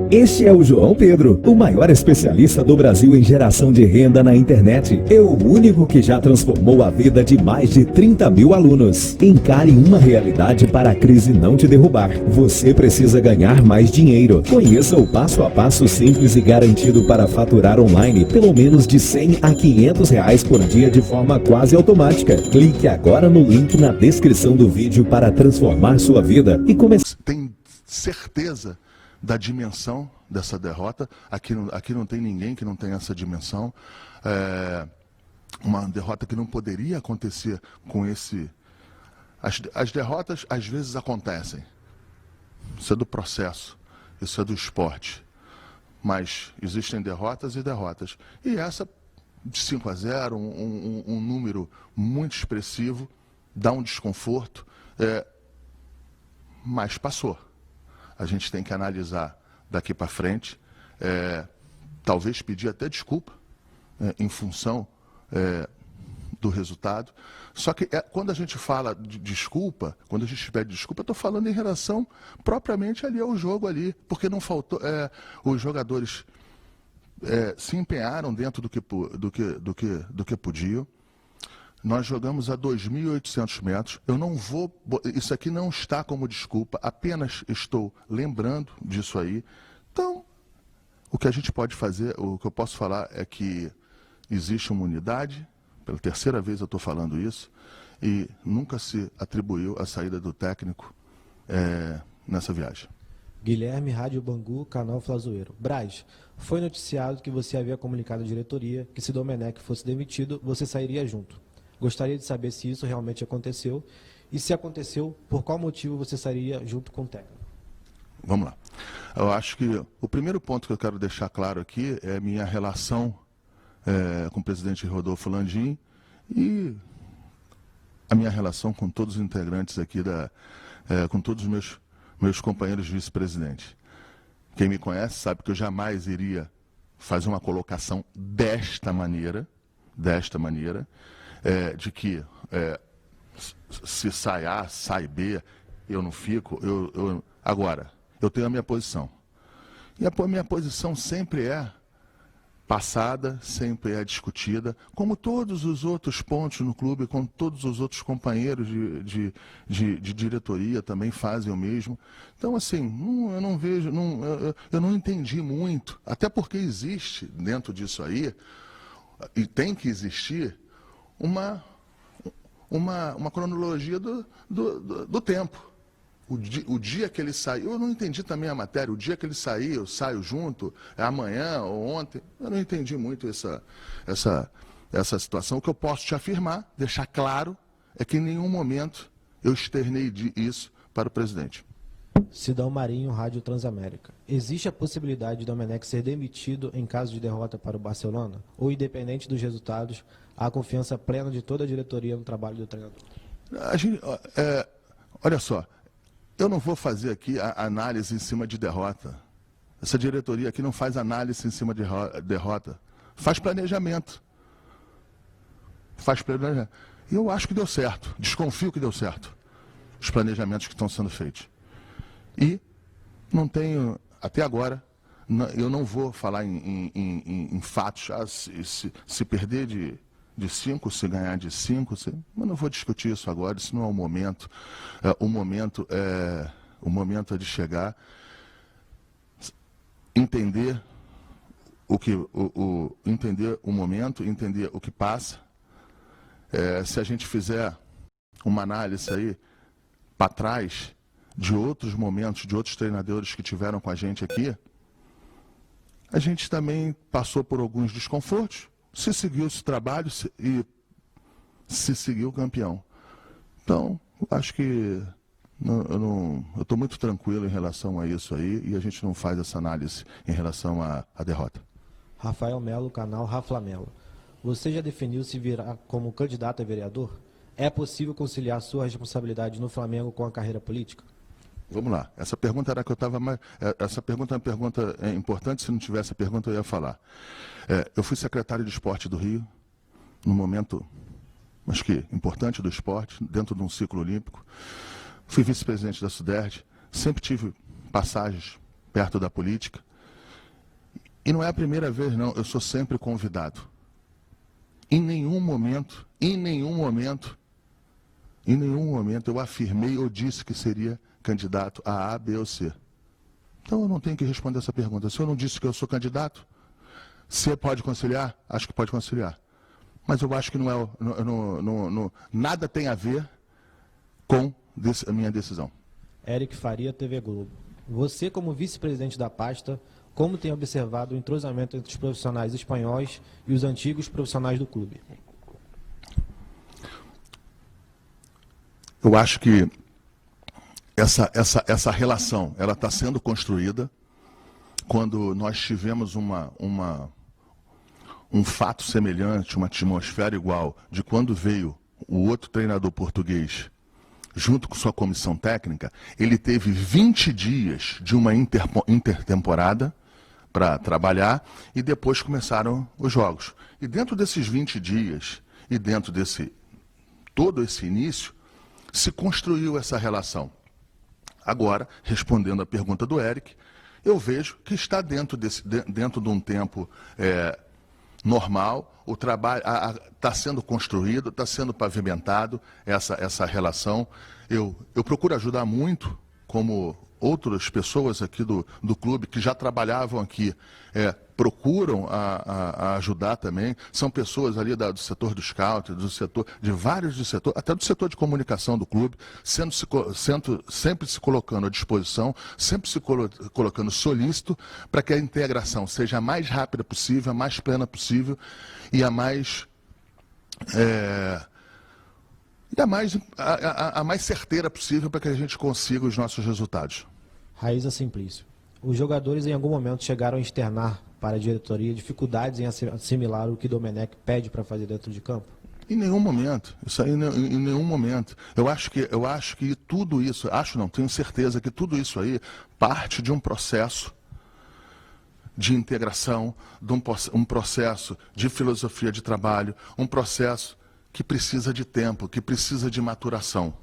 Este é o João Pedro, o maior especialista do Brasil em geração de renda na internet. É o único que já transformou a vida de mais de 30 mil alunos. Encare uma realidade para a crise não te derrubar. Você precisa ganhar mais dinheiro. Conheça o passo a passo simples e garantido para faturar online pelo menos de 100 a 500 reais por dia de forma quase automática. Clique agora no link na descrição do vídeo para transformar sua vida e começar. Tem certeza da dimensão dessa derrota? Aqui não tem ninguém que não tenha essa dimensão. Uma derrota que não poderia acontecer com esse... As derrotas às vezes acontecem. Isso é do processo, isso é do esporte. Mas existem derrotas e derrotas. E essa de 5-0, um número muito expressivo, dá um desconforto, mas passou. A gente tem que analisar daqui para frente, talvez pedir até desculpa em função do resultado. Só que quando a gente fala de desculpa, quando a gente pede desculpa, eu estou falando em relação propriamente ali ao jogo ali, porque não faltou, os jogadores se empenharam dentro do que podiam. Nós jogamos a 2.800 metros. Eu não vou... Isso aqui não está como desculpa, apenas estou lembrando disso aí. Então, o que a gente pode fazer, o que eu posso falar é que existe uma unidade, pela terceira vez eu estou falando isso, e nunca se atribuiu a saída do técnico nessa viagem. Guilherme, Rádio Bangu, canal Flazoeiro. Braz, foi noticiado que você havia comunicado à diretoria que se Domenech fosse demitido, você sairia junto. Gostaria de saber se isso realmente aconteceu e se aconteceu, por qual motivo você sairia junto com o técnico? Vamos lá. Eu acho que o primeiro ponto que eu quero deixar claro aqui é a minha relação com o presidente Rodolfo Landim e a minha relação com todos os integrantes aqui, com todos os meus companheiros vice-presidentes. Quem me conhece sabe que eu jamais iria fazer uma colocação desta maneira, de que se sai A, sai B, eu não fico. Agora, eu tenho a minha posição. E a minha posição sempre é passada, sempre é discutida, como todos os outros pontos no clube, como todos os outros companheiros de diretoria também fazem o mesmo. Então, assim, eu não vejo, eu não entendi muito, até porque existe dentro disso aí, e tem que existir, uma cronologia do tempo. O dia que ele saiu, eu não entendi também a matéria, o dia que ele saiu, eu saio junto, é amanhã ou ontem, eu não entendi muito essa situação. O que eu posso te afirmar, deixar claro, é que em nenhum momento eu externei isso para o presidente. Sidão Marinho, Rádio Transamérica. Existe a possibilidade de Domenech ser demitido em caso de derrota para o Barcelona? Ou, independente dos resultados, há confiança plena de toda a diretoria no trabalho do treinador? Olha só, eu não vou fazer aqui a análise em cima de derrota. Essa diretoria aqui não faz análise em cima de derrota. Faz planejamento. E eu acho que deu certo. Desconfio que deu certo. Os planejamentos que estão sendo feitos. E não tenho, até agora, eu não vou falar em fatos, se perder de 5, se ganhar de 5, mas não vou discutir isso agora, isso não é o momento. O momento é de chegar, entender entender o momento, entender o que passa. Se a gente fizer uma análise aí para trás, de outros momentos, de outros treinadores que tiveram com a gente aqui, a gente também passou por alguns desconfortos, se seguiu esse trabalho e se seguiu campeão. Então, acho que eu estou muito tranquilo em relação a isso aí e a gente não faz essa análise em relação à derrota. Rafael Melo, canal Raflamelo. Você já definiu se virá como candidato a vereador? É possível conciliar sua responsabilidade no Flamengo com a carreira política? Vamos lá. Essa pergunta era que eu estava mais... Essa pergunta é uma pergunta importante. Se não tivesse a pergunta, eu ia falar. Eu fui secretário de esporte do Rio, num momento, acho que importante do esporte, dentro de um ciclo olímpico. Fui vice-presidente da Sudeste. Sempre tive passagens perto da política. E não é a primeira vez, não, eu sou sempre convidado. Em nenhum momento eu afirmei ou disse que seria candidato a A, B ou C. Então eu não tenho que responder essa pergunta. Se eu não disse que eu sou candidato, C pode conciliar? Acho que pode conciliar. Mas eu acho que nada tem a ver com a minha decisão. Eric Faria, TV Globo. Você, como vice-presidente da pasta, como tem observado o entrosamento entre os profissionais espanhóis e os antigos profissionais do clube? Eu acho que essa relação ela está sendo construída quando nós tivemos um fato semelhante, uma atmosfera igual, de quando veio o outro treinador português, junto com sua comissão técnica, ele teve 20 dias de uma intertemporada para trabalhar e depois começaram os jogos. E dentro desses 20 dias e dentro desse todo esse início, se construiu essa relação. Agora, respondendo à pergunta do Eric, eu vejo que está dentro de um tempo normal, o trabalho está sendo construído, está sendo pavimentado essa relação. Eu procuro ajudar muito, como outras pessoas aqui do clube que já trabalhavam aqui, procuram ajudar também. São pessoas ali do setor do scout, de vários do setor, até do setor de comunicação do clube, sempre se colocando à disposição, sempre se colocando solícito para que a integração seja a mais rápida possível, a mais plena possível e a mais certeira possível para que a gente consiga os nossos resultados. Raíza Simplício. Os jogadores em algum momento chegaram a externar para a diretoria dificuldades em assimilar o que Domenech pede para fazer dentro de campo? Em nenhum momento. Isso aí, em nenhum momento. Eu acho que tudo isso, tenho certeza que tudo isso aí parte de um processo de integração, de um processo de filosofia de trabalho, um processo que precisa de tempo, que precisa de maturação.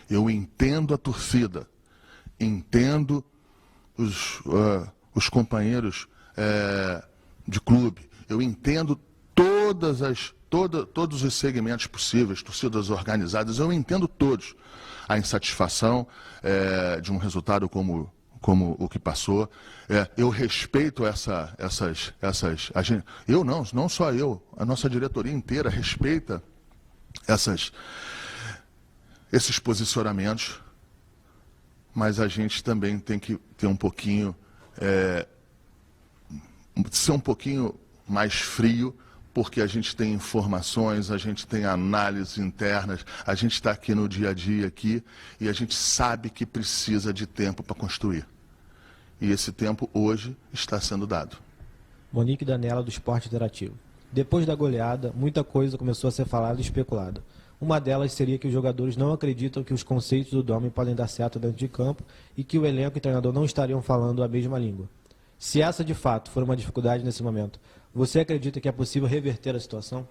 Eu entendo a torcida, entendo os companheiros de clube, eu entendo todos os segmentos possíveis, torcidas organizadas, eu entendo todos. A insatisfação de um resultado como o que passou. Eu respeito não só eu, a nossa diretoria inteira respeita esses posicionamentos, mas a gente também tem que ter um pouquinho, ser um pouquinho mais frio, porque a gente tem informações, a gente tem análises internas, a gente está aqui no dia a dia aqui e a gente sabe que precisa de tempo para construir. E esse tempo hoje está sendo dado. Monique Danella, do Esporte Interativo. Depois da goleada, muita coisa começou a ser falada e especulada. Uma delas seria que os jogadores não acreditam que os conceitos do Domi podem dar certo dentro de campo e que o elenco e o treinador não estariam falando a mesma língua. Se essa de fato for uma dificuldade nesse momento, você acredita que é possível reverter a situação?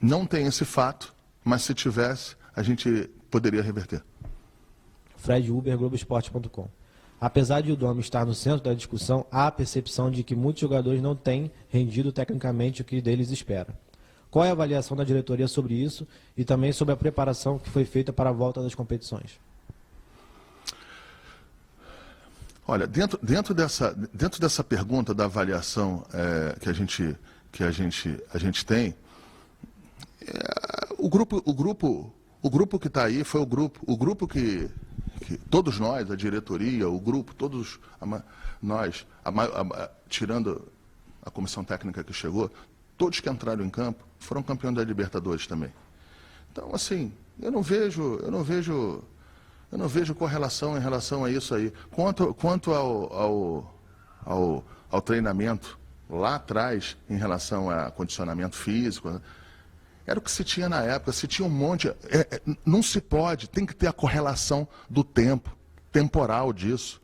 Não tem esse fato, mas se tivesse, a gente poderia reverter. Fred Uber, Globoesporte.com. Apesar de o Domi estar no centro da discussão, há a percepção de que muitos jogadores não têm rendido tecnicamente o que deles espera. Qual é a avaliação da diretoria sobre isso e também sobre a preparação que foi feita para a volta das competições? Olha, dentro dessa pergunta da avaliação que a gente tem, o grupo que está aí foi o grupo que todos nós, a diretoria, o grupo, todos nós, tirando a comissão técnica que chegou, todos que entraram em campo foram campeões da Libertadores também. Então, assim, eu não vejo correlação em relação a isso aí. Quanto ao treinamento lá atrás, em relação a condicionamento físico, era o que se tinha na época, se tinha um monte. Não se pode, tem que ter a correlação do tempo, temporal disso.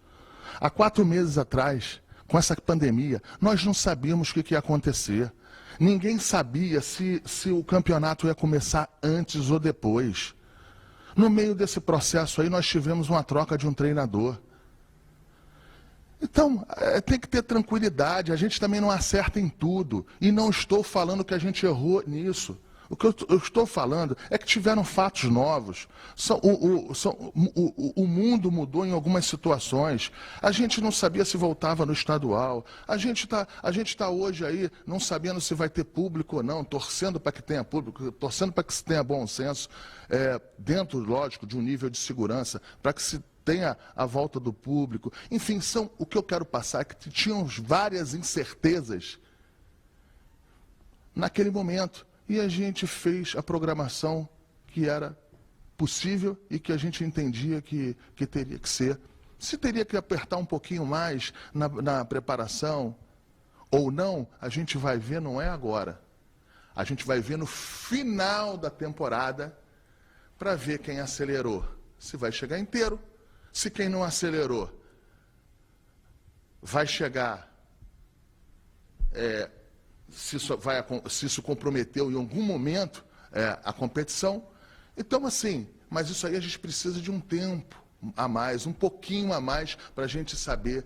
Há 4 meses atrás, com essa pandemia, nós não sabíamos o que ia acontecer. Ninguém sabia se o campeonato ia começar antes ou depois. No meio desse processo aí, nós tivemos uma troca de um treinador. Então, tem que ter tranquilidade, a gente também não acerta em tudo, e não estou falando que a gente errou nisso. O que eu estou falando é que tiveram fatos novos, o mundo mudou em algumas situações, a gente não sabia se voltava no estadual, a gente tá hoje aí não sabendo se vai ter público ou não, torcendo para que tenha público, torcendo para que se tenha bom senso, dentro, lógico, de um nível de segurança, para que se tenha a volta do público. Enfim, o que eu quero passar é que tinham várias incertezas naquele momento. E a gente fez a programação que era possível e que a gente entendia que teria que ser. Se teria que apertar um pouquinho mais na preparação ou não, a gente vai ver, não é agora. A gente vai ver no final da temporada para ver quem acelerou. Se vai chegar inteiro. Se quem não acelerou vai chegar, se isso comprometeu em algum momento a competição. Então, assim, mas isso aí a gente precisa de um tempo a mais, um pouquinho a mais, para a gente saber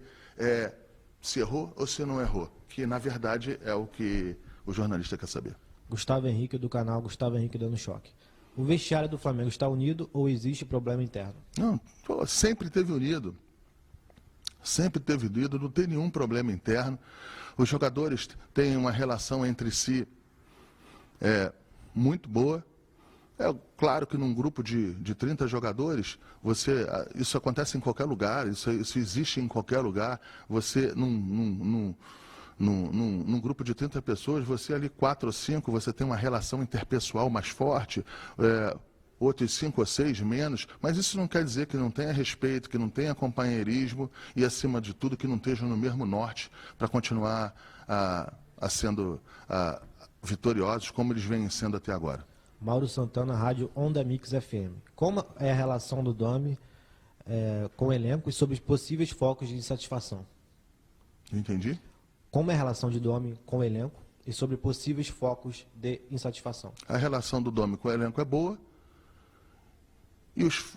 se errou ou se não errou, que na verdade é o que o jornalista quer saber. Gustavo Henrique, do canal Gustavo Henrique Dando Choque. O vestiário do Flamengo está unido ou existe problema interno? Não, sempre teve unido. Sempre teve unido, não tem nenhum problema interno. Os jogadores têm uma relação entre si muito boa. É claro que num grupo de 30 jogadores, isso acontece em qualquer lugar, isso existe em qualquer lugar. Você, num grupo de 30 pessoas, você ali 4 ou 5, você tem uma relação interpessoal mais forte, outros 5 ou 6 menos, mas isso não quer dizer que não tenha respeito, que não tenha companheirismo e, acima de tudo, que não estejam no mesmo norte para continuar sendo vitoriosos como eles vêm sendo até agora. Mauro Santana, Rádio Onda Mix FM. Como é a relação do Domi com o elenco e sobre os possíveis focos de insatisfação? Entendi? Como é a relação de Domi com o elenco e sobre possíveis focos de insatisfação? A relação do Domi com o elenco é boa.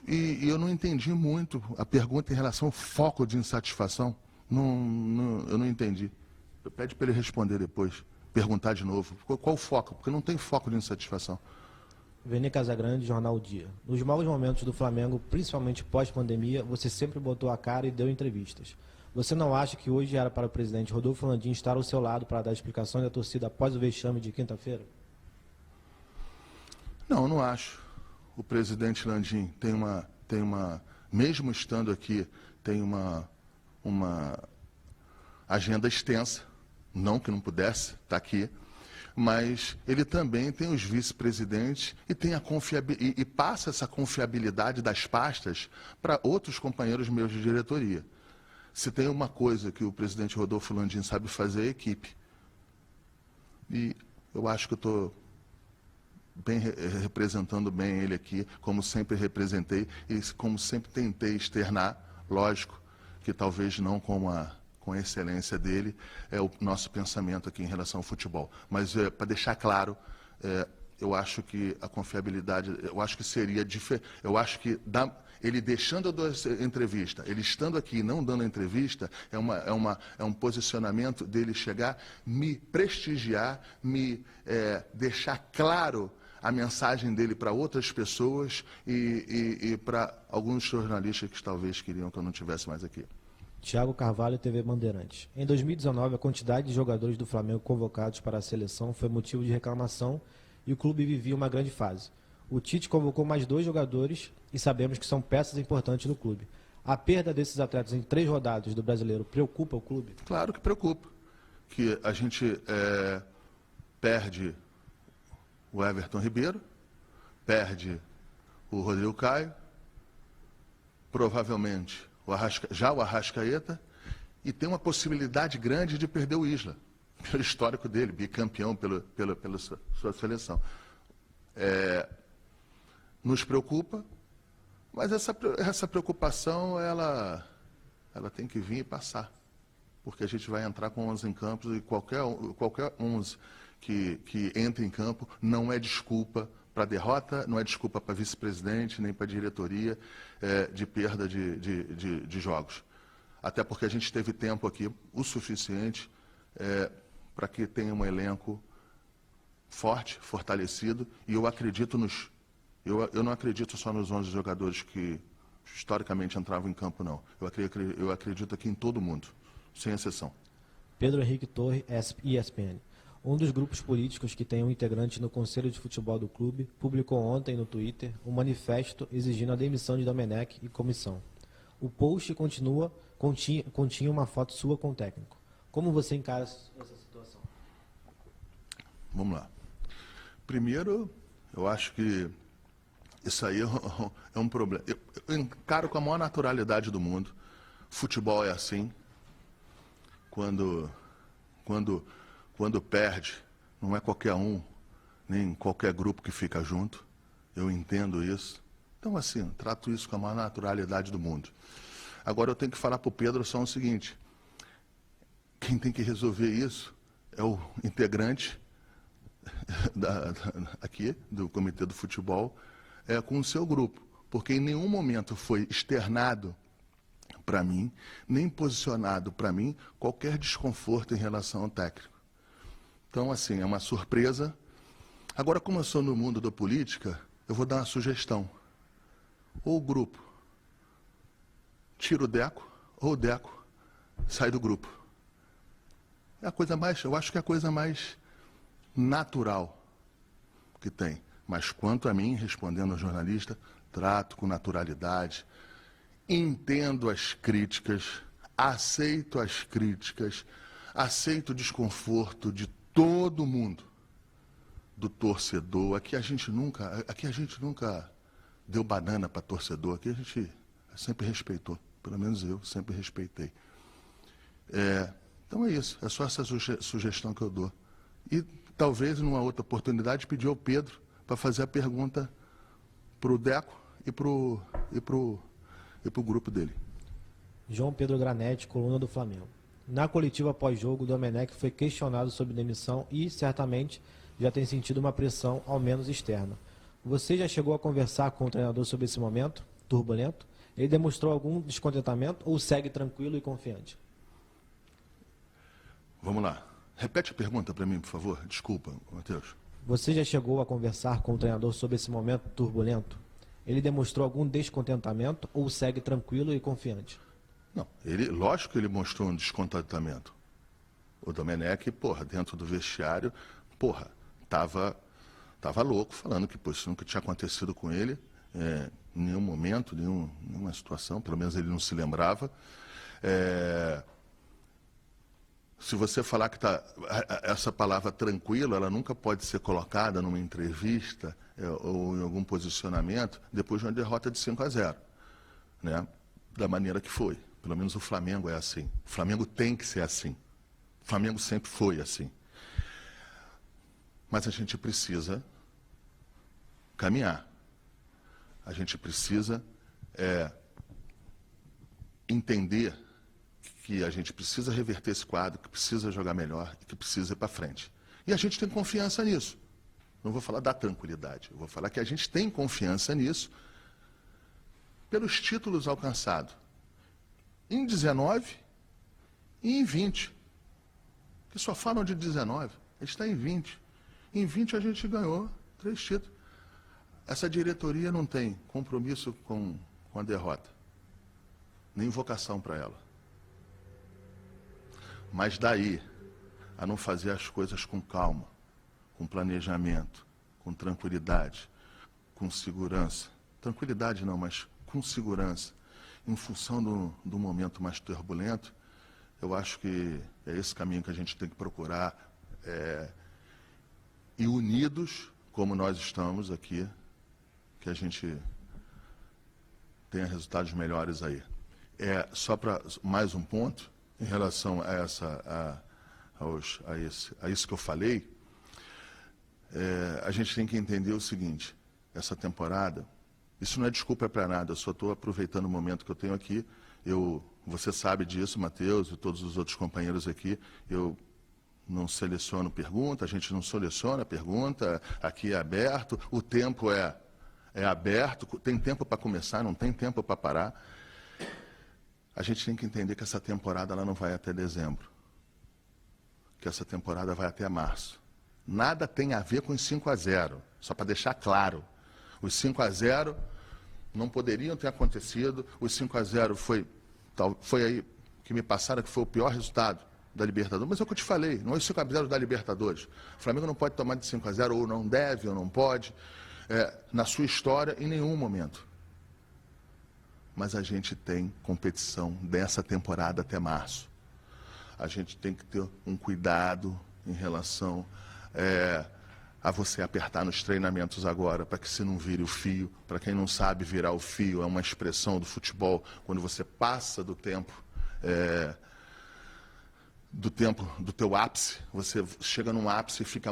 E eu não entendi muito a pergunta em relação ao foco de insatisfação. Eu não entendi. Pede para ele responder depois, perguntar de novo. Qual o foco? Porque não tem foco de insatisfação. Vene Casagrande, Jornal Dia. Nos maus momentos do Flamengo, principalmente pós-pandemia, você sempre botou a cara e deu entrevistas. Você não acha que hoje era para o presidente Rodolfo Landim estar ao seu lado para dar explicações da torcida após o vexame de quinta-feira? Não, não acho. O presidente Landim tem uma, mesmo estando aqui, tem uma agenda extensa, não que não pudesse estar aqui, mas ele também tem os vice-presidentes e tem e passa essa confiabilidade das pastas para outros companheiros meus de diretoria. Se tem uma coisa que o presidente Rodolfo Landim sabe fazer, é a equipe. E eu acho que eu estou representando bem ele aqui, como sempre representei e como sempre tentei externar, lógico, que talvez não com a excelência dele, é o nosso pensamento aqui em relação ao futebol. Mas, para deixar claro, eu acho que a confiabilidade, eu acho que seria diferente, eu acho que ele deixando a entrevista, ele estando aqui e não dando a entrevista, é um posicionamento dele chegar, me prestigiar, deixar claro a mensagem dele para outras pessoas e para alguns jornalistas que talvez queriam que eu não estivesse mais aqui. Thiago Carvalho, TV Bandeirantes. Em 2019, a quantidade de jogadores do Flamengo convocados para a seleção foi motivo de reclamação e o clube vivia uma grande fase. O Tite convocou mais 2 jogadores e sabemos que são peças importantes do clube. A perda desses atletas em 3 rodadas do Brasileiro preocupa o clube? Claro que preocupa. Que a gente perde o Everton Ribeiro, perde o Rodrigo Caio, provavelmente o Arrascaeta, e tem uma possibilidade grande de perder o Isla, pelo histórico dele, bicampeão pela sua seleção. Nos preocupa, mas essa preocupação ela tem que vir e passar, porque a gente vai entrar com 11 em campo e qualquer 11 que entre em campo não é desculpa para derrota, não é desculpa para vice-presidente, nem para diretoria de perda de jogos. até porque a gente teve tempo aqui o suficiente para que tenha um elenco forte, fortalecido, e eu acredito eu não acredito só nos 11 jogadores que historicamente entravam em campo, não. Eu acredito aqui em todo mundo, sem exceção. Pedro Henrique Torre, ESPN. Um dos grupos políticos que tem um integrante no Conselho de Futebol do clube publicou ontem no Twitter um manifesto exigindo a demissão de Domenech e comissão. O post continha uma foto sua com o técnico. Como você encara essa situação? Vamos lá. Primeiro, eu acho que isso aí é um problema. Eu encaro com a maior naturalidade do mundo. Futebol é assim. Quando perde, não é qualquer um, nem qualquer grupo que fica junto. Eu entendo isso. Então, assim, trato isso com a maior naturalidade do mundo. Agora, eu tenho que falar para o Pedro só o seguinte. Quem tem que resolver isso é o integrante aqui do Comitê do Futebol com o seu grupo. Porque em nenhum momento foi externado para mim, nem posicionado para mim, qualquer desconforto em relação ao técnico. Então, assim, é uma surpresa. Agora, como eu sou no mundo da política, eu vou dar uma sugestão. Ou o grupo tira o Deco, ou o Deco sai do grupo. É a coisa mais, eu acho que é a coisa mais natural que tem. Mas quanto a mim, respondendo ao jornalista, trato com naturalidade, entendo as críticas, aceito o desconforto de todo mundo, do torcedor. Aqui a gente nunca deu banana para torcedor, aqui a gente sempre respeitou, pelo menos eu sempre respeitei. Então é isso, é só essa sugestão que eu dou. E talvez, numa outra oportunidade, pedir ao Pedro para fazer a pergunta para o Deco e para o grupo dele. João Pedro Granete, coluna do Flamengo. Na coletiva pós-jogo, o Domenech foi questionado sobre demissão e, certamente, já tem sentido uma pressão, ao menos externa. Você já chegou a conversar com o treinador sobre esse momento turbulento? Ele demonstrou algum descontentamento ou segue tranquilo e confiante? Vamos lá. Repete a pergunta para mim, por favor. Desculpa, Matheus. Você já chegou a conversar com o treinador sobre esse momento turbulento? Ele demonstrou algum descontentamento ou segue tranquilo e confiante? Não, lógico que ele mostrou um descontentamento. O Domenech, dentro do vestiário, tava louco, falando que isso nunca tinha acontecido com ele, em nenhum momento, nenhuma situação, pelo menos ele não se lembrava. Se você falar que essa palavra tranquilo, ela nunca pode ser colocada numa entrevista ou em algum posicionamento depois de uma derrota de 5-0, né? Da maneira que foi. Pelo menos o Flamengo é assim. O Flamengo tem que ser assim. O Flamengo sempre foi assim. Mas a gente precisa caminhar. A gente precisa entender que a gente precisa reverter esse quadro, que precisa jogar melhor e que precisa ir para frente. E a gente tem confiança nisso. Não vou falar da tranquilidade, eu vou falar que a gente tem confiança nisso pelos títulos alcançados em 19 e em 20. Que só falam de 19, a gente está em 20. Em 20 a gente ganhou 3 títulos. Essa diretoria não tem compromisso com a derrota, nem vocação para ela. Mas daí a não fazer as coisas com calma, com planejamento, com tranquilidade, com segurança. Tranquilidade não, mas com segurança. Em função do momento mais turbulento, eu acho que é esse caminho que a gente tem que procurar. E unidos, como nós estamos aqui, que a gente tenha resultados melhores aí. Só para mais um ponto, em relação a isso que eu falei, a gente tem que entender o seguinte: essa temporada, isso não é desculpa para nada, eu só estou aproveitando o momento que eu tenho aqui. Você sabe disso, Matheus, e todos os outros companheiros aqui, eu não seleciono pergunta, a gente não seleciona pergunta, aqui é aberto, o tempo é aberto, tem tempo para começar, não tem tempo para parar. a gente tem que entender que essa temporada ela não vai até dezembro. Que essa temporada vai até março. Nada tem a ver com os 5-0, só para deixar claro. Os 5-0 não poderiam ter acontecido, os 5-0 foi aí que me passaram que foi o pior resultado da Libertadores. Mas é o que eu te falei, não é os 5-0 da Libertadores. O Flamengo não pode tomar de 5-0, ou não deve, ou não pode, na sua história, em nenhum momento. Mas a gente tem competição dessa temporada até março. A gente tem que ter um cuidado em relação a você apertar nos treinamentos agora, para que você não vire o fio. Para quem não sabe, virar o fio é uma expressão do futebol, quando você passa do tempo, do teu ápice, você chega num ápice e fica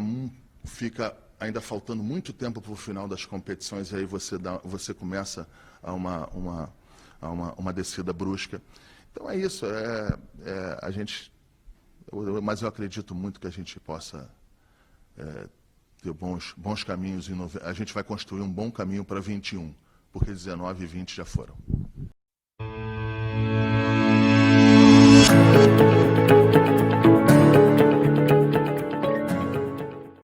ainda faltando muito tempo para o final das competições, e aí você começa a uma descida brusca. Então é isso, mas eu acredito muito que a gente possa ter bons caminhos. A gente vai construir um bom caminho para 21, porque 19 e 20 já foram.